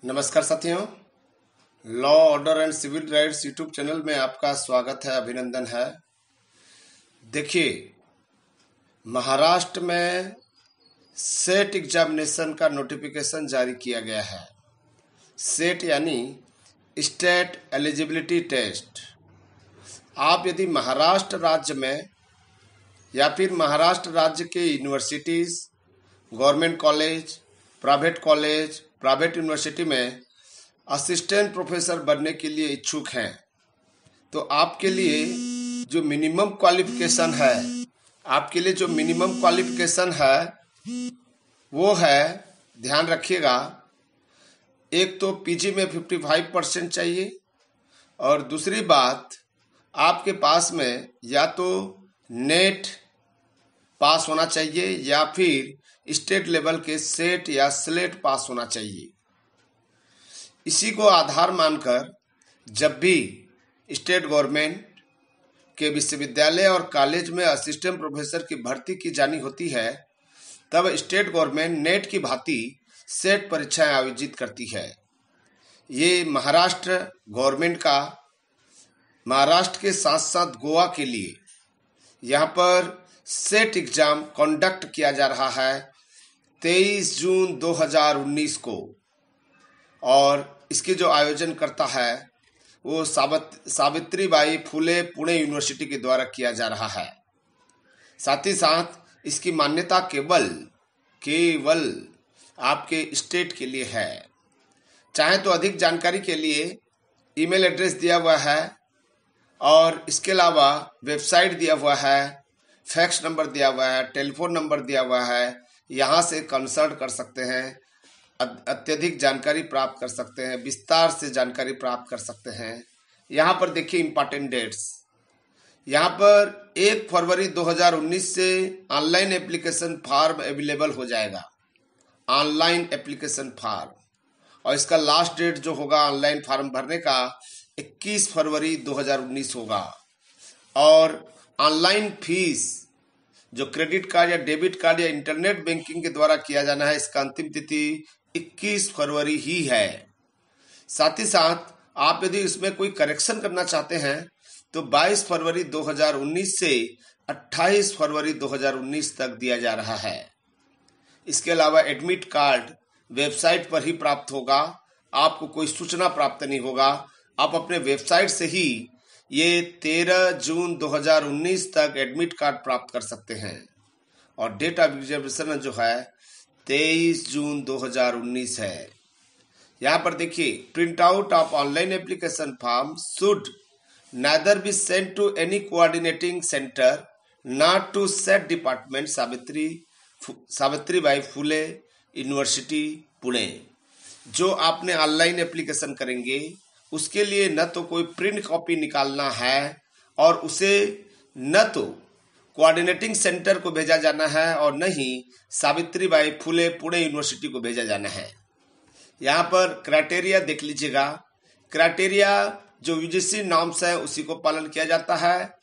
नमस्कार साथियों, law order and civil rights YouTube channel में आपका स्वागत है, अभिनंदन है। देखिए, महाराष्ट्र में सेट एग्जामिनेशन का नोटिफिकेशन जारी किया गया है। सेट यानी स्टेट एलिजिबिलिटी टेस्ट। आप यदि महाराष्ट्र राज्य में या फिर महाराष्ट्र राज्य के universities, government college, private university में असिस्टेंट प्रोफेसर बनने के लिए इच्छुक हैं, तो आपके लिए जो मिनिमम क्वालिफिकेशन है वो है, ध्यान रखिएगा, एक तो पीजी में 55% चाहिए और दूसरी बात, आपके पास में या तो नेट पास होना चाहिए या फिर स्टेट लेवल के सेट या स्लेट पास होना चाहिए। इसी को आधार मानकर जब भी स्टेट गवर्नमेंट के विश्वविद्यालय और कॉलेज में असिस्टेंट प्रोफेसर की भर्ती की जानी होती है, तब स्टेट गवर्नमेंट नेट की भांति सेट परीक्षाएं आयोजित करती है। ये महाराष्ट्र गवर्नमेंट का महाराष्ट्र के साथ साथ गोवा के लिए यहाँ पर सेट एग्जाम कंडक्ट किया जा रहा है 23 जून 2019 को, और इसके जो आयोजन करता है वो सावित्रीबाई फुले पुणे यूनिवर्सिटी के द्वारा किया जा रहा है। साथ ही साथ इसकी मान्यता केवल आपके स्टेट के लिए है। चाहे तो अधिक जानकारी के लिए ईमेल एड्रेस दिया हुआ है और इसके अलावा वेबसाइट दिया हुआ है, फैक्स नंबर दिया हुआ है, टेलीफोन नंबर दिया हुआ है। यहाँ से कंसल्ट कर सकते हैं, अत्यधिक जानकारी प्राप्त कर सकते हैं, विस्तार से जानकारी प्राप्त कर सकते हैं। यहाँ पर देखिए इम्पॉर्टेंट डेट्स। यहाँ पर 1 फरवरी 2019 से ऑनलाइन एप्लीकेशन फॉर्म अवेलेबल हो जाएगा, ऑनलाइन एप्लीकेशन फॉर्म, और इसका लास्ट डेट जो होगा ऑनलाइन फॉर्म भरने का 21 फरवरी 2019 होगा। और ऑनलाइन फीस जो क्रेडिट कार्ड या डेबिट कार्ड या इंटरनेट बैंकिंग के द्वारा किया जाना है, इसका अंतिम तिथि 21 फरवरी ही है। साथ ही साथ आप यदि इसमें कोई करेक्शन करना चाहते हैं तो 22 फरवरी 2019 से 28 फरवरी 2019 तक दिया जा रहा है। इसके अलावा एडमिट कार्ड वेबसाइट पर ही प्राप्त होगा, आपको कोई सूचना प्राप्त नहीं होगा। आप अपने वेबसाइट से ही ये 13 जून 2019 तक एडमिट कार्ड प्राप्त कर सकते हैं। और डेट ऑफ एग्जामिनेशन जो है 23 जून 2019 है। यहाँ पर देखिए, print out of online application form should neither be sent to any coordinating centre not to SET department Savitribai Phule university Pune. जो आपने ऑनलाइन एप्लीकेशन करेंगे उसके लिए न तो कोई प्रिंट कॉपी निकालना है और उसे न तो कोऑर्डिनेटिंग सेंटर को भेजा जाना है और न ही सावित्रीबाई फुले पुणे यूनिवर्सिटी को भेजा जाना है। यहाँ पर क्राइटेरिया देख लीजिएगा। क्राइटेरिया जो यूजीसी नॉर्म्स है उसी को पालन किया जाता है,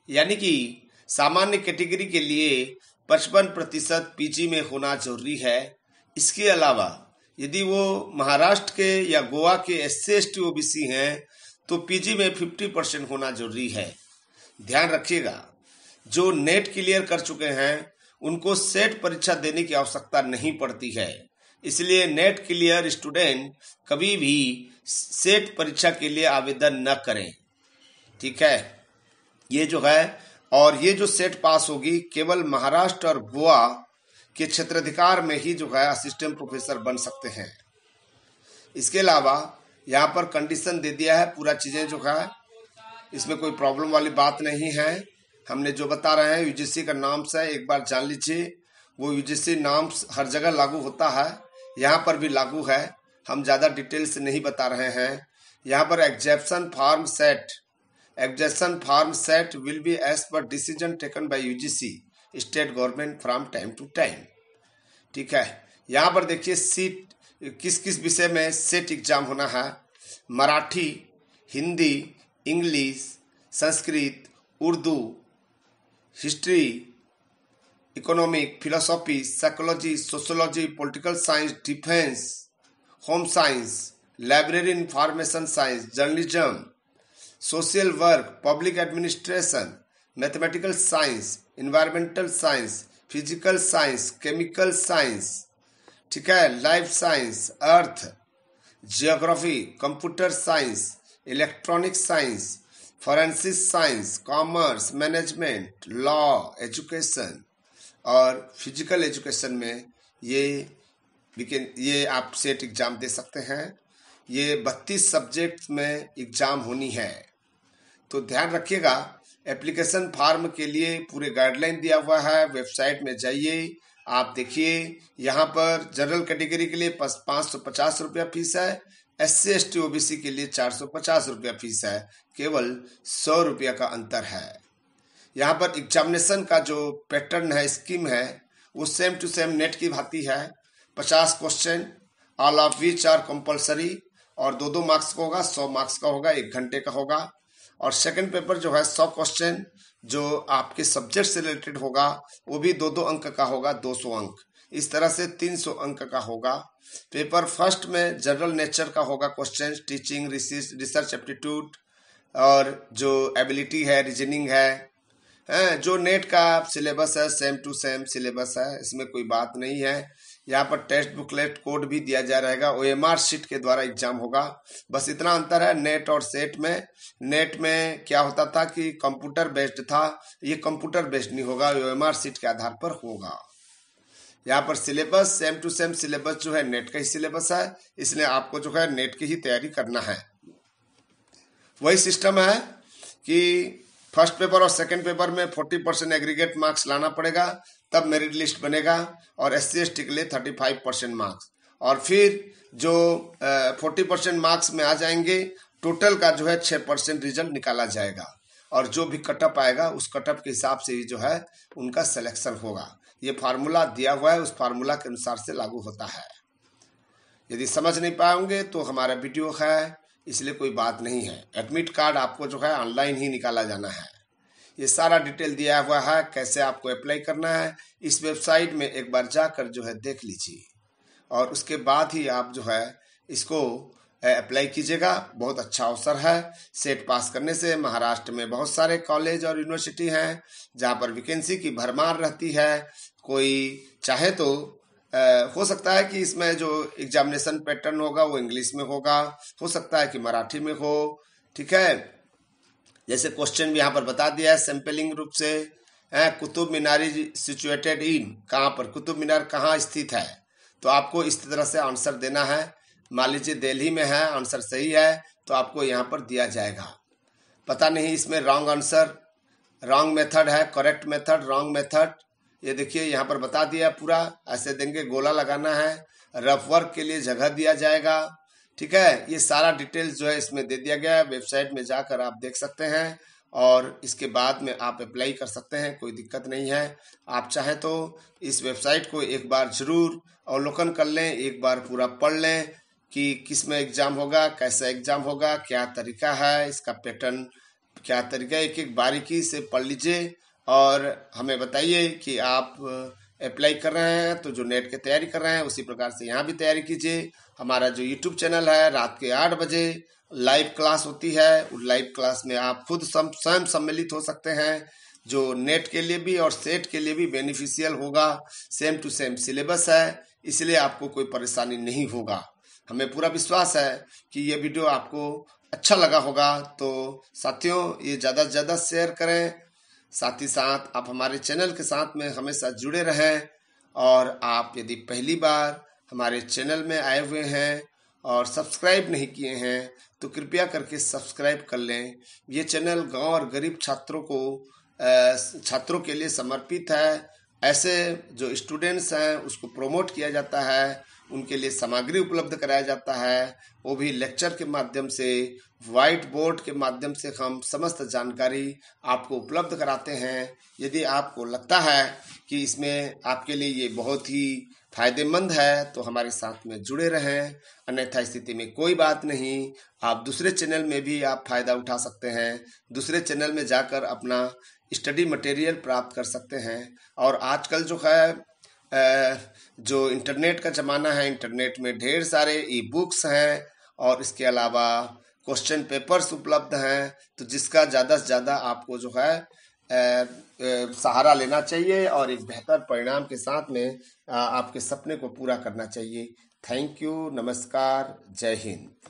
यानी कि सामान्य कैटेगरी के लिए 55% पीजी में होना जरूरी है। इसके अलावा यदि वो महाराष्ट्र के या गोवा के SC ST OBC हैं तो पीजी में 50% होना जरूरी है। ध्यान रखिएगा, जो नेट क्लियर कर चुके हैं उनको सेट परीक्षा देने की आवश्यकता नहीं पड़ती है, इसलिए नेट क्लियर स्टूडेंट कभी भी सेट परीक्षा के लिए आवेदन न करें। ठीक है, ये जो है, और ये जो सेट पास होगी केवल महाराष्ट्र और गोवा के क्षेत्राधिकार में ही जो है असिस्टेंट प्रोफेसर बन सकते हैं। इसके अलावा यहाँ पर कंडीशन दे दिया है, पूरा चीजें जो है इसमें कोई प्रॉब्लम वाली बात नहीं है। हमने जो बता रहे हैं यूजीसी का नाम्स है, एक बार जान लीजिए। वो यूजीसी नाम्स हर जगह लागू होता है, यहाँ पर भी लागू है। हम ज्यादा डिटेल से नहीं बता रहे हैं। यहाँ पर exemption from SET will be as per decision taken by UGC state government from time to time. ठीक है, यहाँ पर देखिए सीट किस किस विषय में सेट एग्जाम होना है। Marathi, Hindi, English, Sanskrit, Urdu, history, economic, philosophy, psychology, sociology, political science, defence, home science, library information science, journalism, social work, public administration, mathematical science, environmental science, physical science, chemical science, ठीक है, life science, earth, geography, computer science, electronic science, forensic science, commerce, management, law, education और physical education में ये आप set exam दे सकते हैं। ये 32 subject में एग्जाम होनी है। तो ध्यान रखिएगा, एप्लीकेशन फॉर्म के लिए पूरे गाइडलाइन दिया हुआ है, वेबसाइट में जाइए, आप देखिए। यहाँ पर जनरल कैटेगरी के लिए 550 रुपया फीस है, SC ST OBC के लिए 450 रुपया फीस है, केवल 100 रुपया का अंतर है। यहाँ पर एग्जामिनेशन का जो पैटर्न है, स्कीम है, वो सेम टू सेम नेट की भांति है। 50 question, all of which are compulsory, और 2-2 मार्क्स का होगा, 100 मार्क्स का होगा, 1 घंटे का होगा। और सेकंड पेपर जो है 100 क्वेश्चन जो आपके सब्जेक्ट से रिलेटेड होगा, वो भी 2-2 अंक का होगा, 200 अंक। इस तरह से 300 अंक का होगा। पेपर फर्स्ट में जनरल नेचर का होगा क्वेश्चन, टीचिंग, रिसर्च एप्टीट्यूड और जो एबिलिटी है, रीजनिंग है। जो नेट का सिलेबस है सेम टू सेम सिलेबस है, इसमें कोई बात नहीं है। यहाँ पर टेस्ट बुकलेट कोड भी दिया जा रहेगा, OMR शीट के द्वारा एग्जाम होगा। बस इतना अंतर है नेट और सेट में। नेट में क्या होता था कि कंप्यूटर बेस्ड था, ये कंप्यूटर बेस्ड नहीं होगा, OMR शीट के आधार पर होगा। यहाँ पर syllabus same to same syllabus जो है नेट का ही सिलेबस है, इसलिए आपको जो है नेट की ही तैयारी करना है। वही सिस्टम है कि फर्स्ट पेपर और सेकंड पेपर में 40% एग्रीगेट मार्क्स लाना पड़ेगा, तब मेरिट लिस्ट बनेगा, और SC ST के लिए 35% मार्क्स, और फिर जो 40% मार्क्स में आ जाएंगे, टोटल का जो है 6% रिजल्ट निकाला जाएगा, और जो भी कटअप आएगा उस कटअप के हिसाब से ही जो है उनका सिलेक्शन होगा। ये फार्मूला दिया हुआ है, उस फार्मूला के अनुसार से लागू होता है। यदि समझ नहीं पाएंगे तो हमारा वीडियो है, इसलिए कोई बात नहीं है। एडमिट कार्ड आपको जो है ऑनलाइन ही निकाला जाना है। ये सारा डिटेल दिया हुआ है, कैसे आपको अप्लाई करना है, इस वेबसाइट में एक बार जाकर जो है देख लीजिए, और उसके बाद ही आप जो है इसको अप्लाई कीजिएगा। बहुत अच्छा अवसर है। सेट पास करने से महाराष्ट्र में बहुत सारे कॉलेज और यूनिवर्सिटी हैं जहाँ पर वैकेंसी की भरमार रहती है। कोई चाहे तो हो सकता है कि इसमें जो एग्जामिनेशन पैटर्न होगा वो इंग्लिश में होगा, हो सकता है कि मराठी में हो, ठीक है। जैसे क्वेश्चन भी यहाँ पर बता दिया है सैंपलिंग रूप से। कुतुब मीनारी सिचुएटेड इन, कहाँ पर कुतुब मीनार कहाँ स्थित है, तो आपको इस तरह से आंसर देना है। मान लीजिए दिल्ली में है, आंसर सही है तो आपको यहाँ पर दिया जाएगा। पता नहीं इसमें रॉन्ग आंसर, रॉन्ग मेथड है, करेक्ट मेथड, रॉन्ग मेथड, ये देखिए यहाँ पर बता दिया पूरा। ऐसे देंगे, गोला लगाना है, रफ वर्क के लिए जगह दिया जाएगा, ठीक है। ये सारा डिटेल्स जो है इसमें दे दिया गया है। वेबसाइट में जाकर आप देख सकते हैं, और इसके बाद में आप अप्लाई कर सकते हैं, कोई दिक्कत नहीं है। आप चाहें तो इस वेबसाइट को एक बार जरूर अवलोकन कर लें, एक बार पूरा पढ़ लें कि किस में एग्जाम होगा, कैसा एग्जाम होगा, क्या तरीका है, इसका पैटर्न क्या तरीका है, एक एक बारीकी से पढ़ लीजिए और हमें बताइए कि आप अप्लाई कर रहे हैं तो जो नेट की तैयारी कर रहे हैं उसी प्रकार से यहाँ भी तैयारी कीजिए। हमारा जो यूट्यूब चैनल है, रात के 8 बजे लाइव क्लास होती है, उस लाइव क्लास में आप खुद स्वयं सम्मिलित हो सकते हैं, जो नेट के लिए भी और सेट के लिए भी बेनिफिशियल होगा। सेम टू सेम सिलेबस है, इसलिए आपको कोई परेशानी नहीं होगा। हमें पूरा विश्वास है कि ये वीडियो आपको अच्छा लगा होगा, तो साथियों ये ज़्यादा से ज़्यादा शेयर करें। साथ ही साथ आप हमारे चैनल के साथ में हमेशा जुड़े रहें, और आप यदि पहली बार हमारे चैनल में आए हुए हैं और सब्सक्राइब नहीं किए हैं तो कृपया करके सब्सक्राइब कर लें। ये चैनल गांव और गरीब छात्रों के लिए समर्पित है। ऐसे जो स्टूडेंट्स हैं उसको प्रमोट किया जाता है, उनके लिए सामग्री उपलब्ध कराया जाता है, वो भी लेक्चर के माध्यम से, व्हाइट बोर्ड के माध्यम से हम समस्त जानकारी आपको उपलब्ध कराते हैं। यदि आपको लगता है कि इसमें आपके लिए ये बहुत ही फायदेमंद है तो हमारे साथ में जुड़े रहें, अन्यथा स्थिति में कोई बात नहीं, आप दूसरे चैनल में भी आप फायदा उठा सकते हैं। दूसरे चैनल में जाकर अपना स्टडी मटेरियल प्राप्त कर सकते हैं। और आजकल जो है जो इंटरनेट का ज़माना है, इंटरनेट में ढेर सारे ई बुक्स हैं और इसके अलावा क्वेश्चन पेपर्स उपलब्ध हैं। तो जिसका ज़्यादा से ज़्यादा आपको जो है सहारा लेना चाहिए और एक बेहतर परिणाम के साथ में आपके सपने को पूरा करना चाहिए। थैंक यू, नमस्कार, जय हिंद।